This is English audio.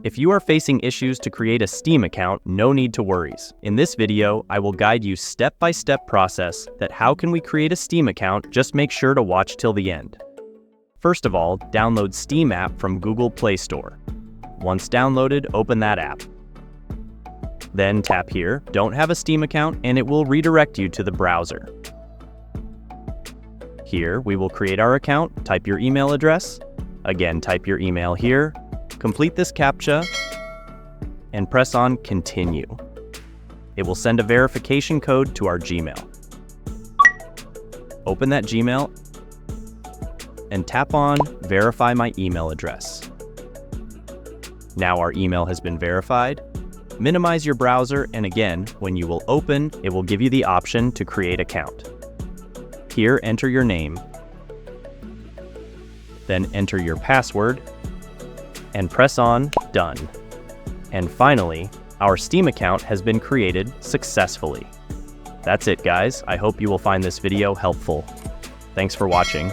If you are facing issues to create a Steam account, no need to worry. In this video, I will guide you step-by-step process that how can we create a Steam account. Just make sure to watch till the end. First of all, download Steam app from Google Play Store. Once downloaded, open that app. Then tap here, Don't have a Steam account, and it will redirect you to the browser. Here, we will create our account, type your email address. Again, type your email here, complete this CAPTCHA, and press on Continue. It will send a verification code to our Gmail. Open that Gmail and tap on Verify my email address. Now our email has been verified. Minimize your browser, and again, when you will open, it will give you the option to create account. Here, enter your name, then enter your password, and press on Done. And finally, our Steam account has been created successfully. That's it, guys. I hope you will find this video helpful. Thanks for watching.